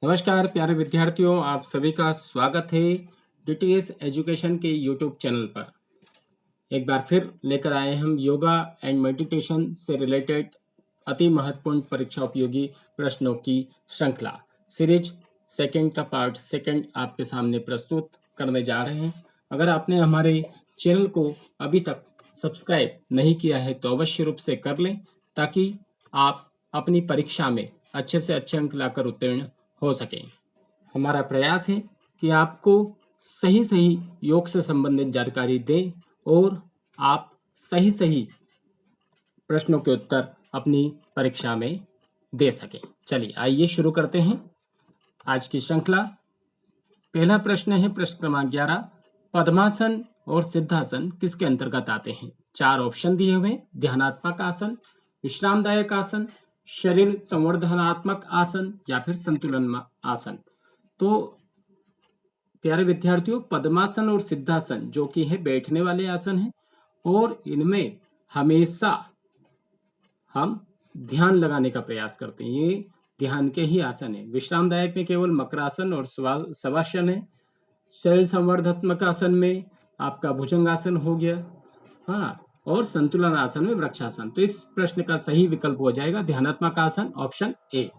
नमस्कार प्यारे विद्यार्थियों, आप सभी का स्वागत है डीटीएस एजुकेशन के यूट्यूब चैनल पर। एक बार फिर लेकर आए हम योगा एंड मेडिटेशन से रिलेटेड अति महत्वपूर्ण परीक्षा उपयोगी प्रश्नों की श्रृंखला सीरीज सेकंड का पार्ट सेकंड आपके सामने प्रस्तुत करने जा रहे हैं। अगर आपने हमारे चैनल को अभी तक सब्सक्राइब नहीं किया है तो अवश्य रूप से कर लें, ताकि आप अपनी परीक्षा में अच्छे से अच्छे अंक लाकर उत्तीर्ण हो सके। हमारा प्रयास है कि आपको सही सही योग से संबंधित जानकारी दें और आप सही सही प्रश्नों के उत्तर अपनी परीक्षा में दे सकें। चलिए आइए शुरू करते हैं आज की श्रृंखला। पहला प्रश्न है प्रश्न क्रमांक 11, पद्मासन और सिद्धासन किसके अंतर्गत आते हैं? 4 ऑप्शन दिए हुए, ध्यानात्मक आसन, विश्रामदायक आसन, शरीर संवर्धनात्मक आसन या फिर संतुलन आसन। तो प्यारे विद्यार्थियों, पद्मासन और सिद्धासन जो कि है बैठने वाले आसन है और इनमें हमेशा हम ध्यान लगाने का प्रयास करते हैं। ये ध्यान के ही आसन है। विश्रामदायक में केवल मकरासन और शवासन है। शरीर संवर्धनात्मक आसन में आपका भुजंगासन हो गया, हाँ, और संतुलन आसन में वृक्षासन। तो इस प्रश्न का सही विकल्प हो जाएगा ध्यानात्मक आसन, ऑप्शन ए।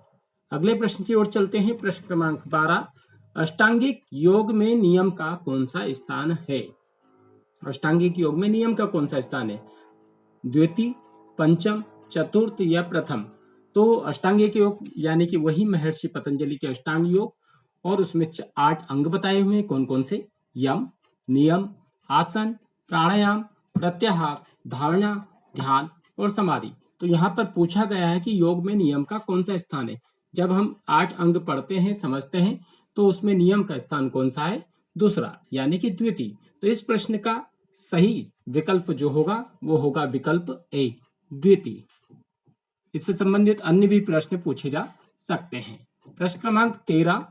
अगले प्रश्न की ओर चलते हैं। प्रश्न क्रमांक 12, अष्टांगिक योग में नियम का कौन सा स्थान है? अष्टांगिक योग में नियम का कौन सा स्थान है? द्वितीय, पंचम, चतुर्थ या प्रथम? तो अष्टांगिक योग यानी कि वही महर्षि पतंजलि के अष्टांग योग, और उसमें 8 अंग बताए हुए हैं। कौन कौन से? यम, नियम, आसन, प्राणायाम, प्रत्याहार, धारणा, ध्यान और समाधि। तो यहाँ पर पूछा गया है कि योग में नियम का कौन सा स्थान है। जब हम 8 अंग पढ़ते हैं, समझते हैं, तो उसमें नियम का स्थान कौन सा है? दूसरा, यानी कि द्वितीय। तो इस प्रश्न का सही विकल्प जो होगा वो होगा विकल्प ए, द्वितीय। इससे संबंधित अन्य भी प्रश्न पूछे जा सकते हैं। प्रश्न क्रमांक 13,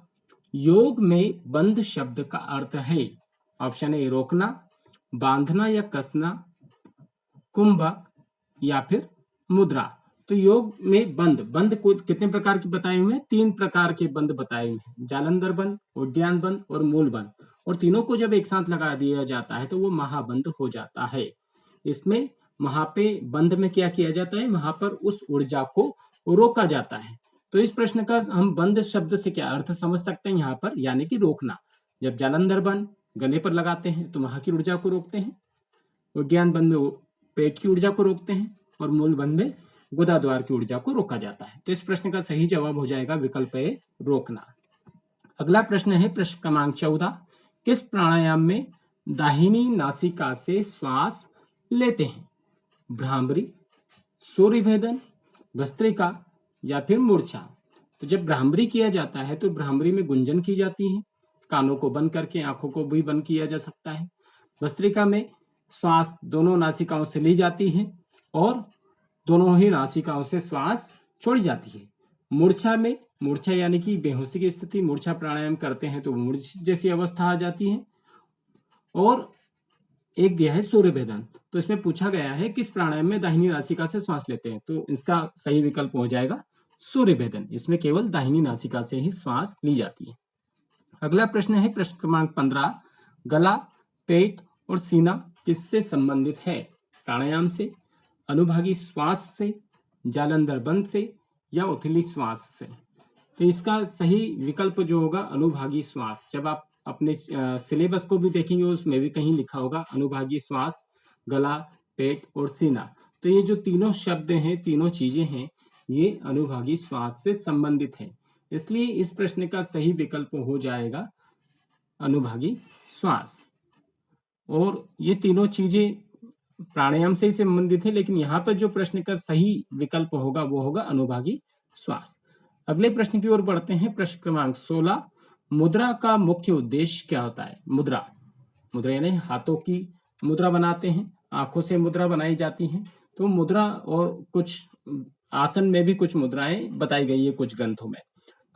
योग में बंध शब्द का अर्थ है? ऑप्शन ए रोकना, बांधना या कसना, कुंभक या फिर मुद्रा। तो योग में बंध को कितने प्रकार के बताए हुए हैं? 3 प्रकार के बंध बताए हुए हैं, जालंधर बंध, उद्यान बंध और मूल बंध। और तीनों को जब एक साथ लगा दिया जाता है तो वो महाबंध हो जाता है। इसमें वहां पे बंध में क्या किया जाता है? वहां पर उस ऊर्जा को रोका जाता है। तो इस प्रश्न का हम बंध शब्द से क्या अर्थ समझ सकते हैं यहाँ पर? यानी कि रोकना। जब जालंधर बंध गले पर लगाते हैं तो वहां की ऊर्जा को रोकते हैं, उद्यान बंध में पेट की ऊर्जा को रोकते हैं, और मूल बंध में गुदाद्वार की ऊर्जा को रोका जाता है। तो इस प्रश्न का सही जवाब हो जाएगा विकल्प ए, रोकना। अगला प्रश्न है प्रश्न क्रमांक 14, किस प्राणायाम में दाहिनी नासिका से श्वास लेते हैं? भ्रामरी, सूर्यभेदन, भस्त्रिका या फिर मूर्छा? तो जब भ्रामरी किया जाता है तो भ्रामरी में गुंजन की जाती है, कानों को बंद करके, आंखों को भी बंद किया जा सकता है। भस्त्रिका में श्वास दोनों नासिकाओं से ली जाती है और दोनों ही नासिकाओं से श्वास छोड़ी जाती है। मूर्छा में, मूर्छा यानी कि बेहोशी की स्थिति, मूर्छा प्राणायाम करते हैं तो मूर्छा जैसी अवस्था आ जाती है। और एक दिया है सूर्यभेदन। तो इसमें पूछा गया है किस प्राणायाम में दाहिनी नासिका से श्वास लेते हैं? तो इसका सही विकल्प हो जाएगा सूर्यभेदन। इसमें केवल दाहिनी नासिका से ही श्वास ली जाती है। अगला प्रश्न है प्रश्न क्रमांक 15, गला, पेट और सीना किससे संबंधित है? प्राणायाम से, अनुभागी श्वास से, जालंधर बंध से या उथली श्वास से? तो इसका सही विकल्प जो होगा अनुभागी श्वास। जब आप अपने सिलेबस को भी देखेंगे उसमें भी कहीं लिखा होगा अनुभागी श्वास, गला, पेट और सीना। तो ये जो तीनों शब्द हैं, तीनों चीजें हैं, ये अनुभागी श्वास से संबंधित है। इसलिए इस प्रश्न का सही विकल्प हो जाएगा अनुभागी श्वास। और ये तीनों चीजें प्राणायाम से ही संबंधित है, लेकिन यहाँ पर जो प्रश्न का सही विकल्प होगा वो होगा अनुभागी श्वास। अगले प्रश्न की ओर बढ़ते हैं। प्रश्न क्रमांक 16, मुद्रा का मुख्य उद्देश्य क्या होता है? मुद्रा, मुद्रा यानी हाथों की मुद्रा बनाते हैं, आंखों से मुद्रा बनाई जाती है। तो मुद्रा और कुछ आसन में भी कुछ मुद्राएं बताई गई है कुछ ग्रंथों में।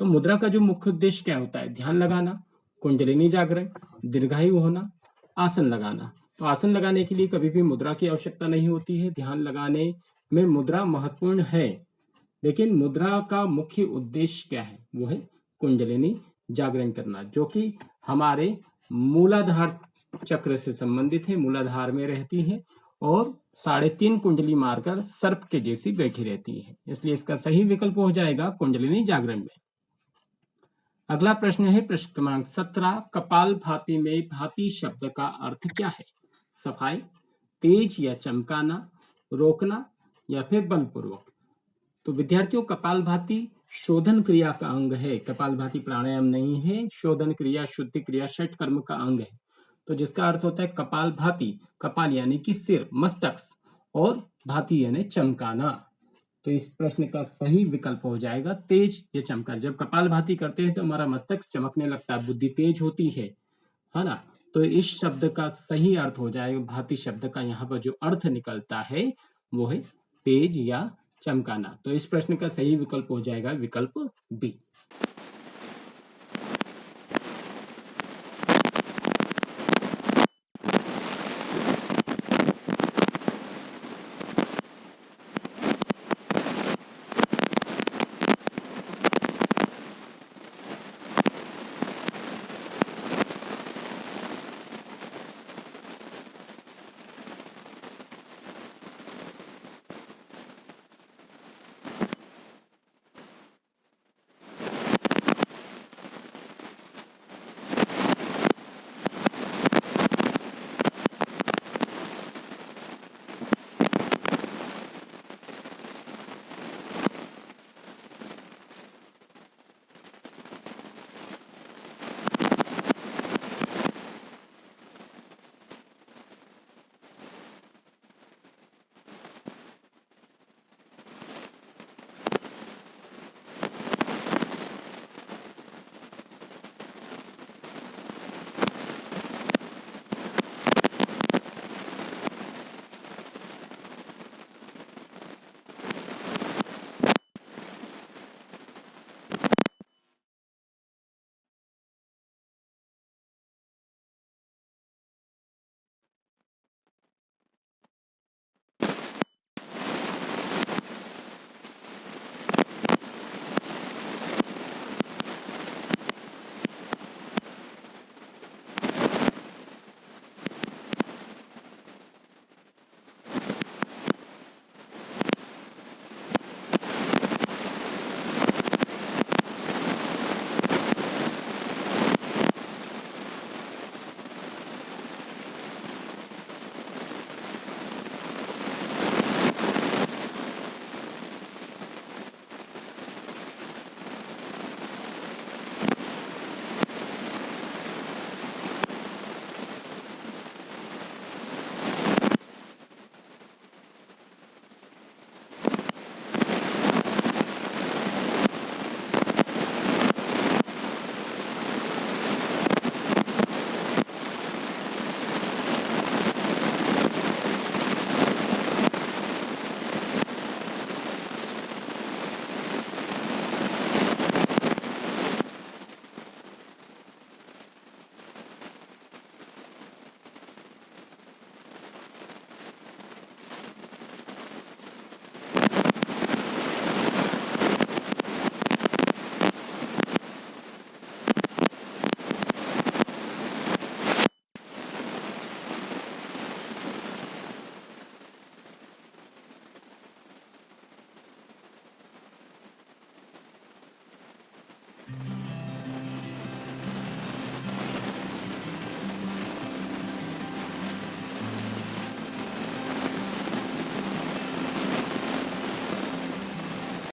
तो मुद्रा का जो मुख्य उद्देश्य क्या होता है? ध्यान लगाना, कुंडलिनी जागरण, दीर्घायु होना, आसन लगाना। तो आसन लगाने के लिए कभी भी मुद्रा की आवश्यकता नहीं होती है। ध्यान लगाने में मुद्रा महत्वपूर्ण है, लेकिन मुद्रा का मुख्य उद्देश्य क्या है? वो है कुंडलिनी जागरण करना, जो कि हमारे मूलाधार चक्र से संबंधित है, मूलाधार में रहती है और 3.5 कुंडली मारकर सर्प के जैसी बैठी रहती है, इसलिए इसका सही विकल्प हो जाएगा कुंडलिनी जागरण में। अगला प्रश्न है प्रश्न क्रमांक 17, कपालभाति में भाति शब्द का अर्थ क्या है? सफाई, तेज या चमकाना, रोकना या फिर बलपूर्वक। तो विद्यार्थियों, कपालभाति शोधन क्रिया का अंग है, कपालभाति प्राणायाम नहीं है, शोधन क्रिया, शुद्धि क्रिया, षट कर्म का अंग है। तो जिसका अर्थ होता है कपालभाति, कपाल यानी कि सिर, मस्तक, और भाति यानी चमकाना। तो इस प्रश्न का सही विकल्प हो जाएगा तेज या चमका। जब कपालभाति करते हैं तो हमारा मस्तक चमकने लगता है, बुद्धि तेज होती है ना। तो इस शब्द का सही अर्थ हो जाएगा, भाति शब्द का यहाँ पर जो अर्थ निकलता है वो है तेज या चमकाना। तो इस प्रश्न का सही विकल्प हो जाएगा विकल्प बी।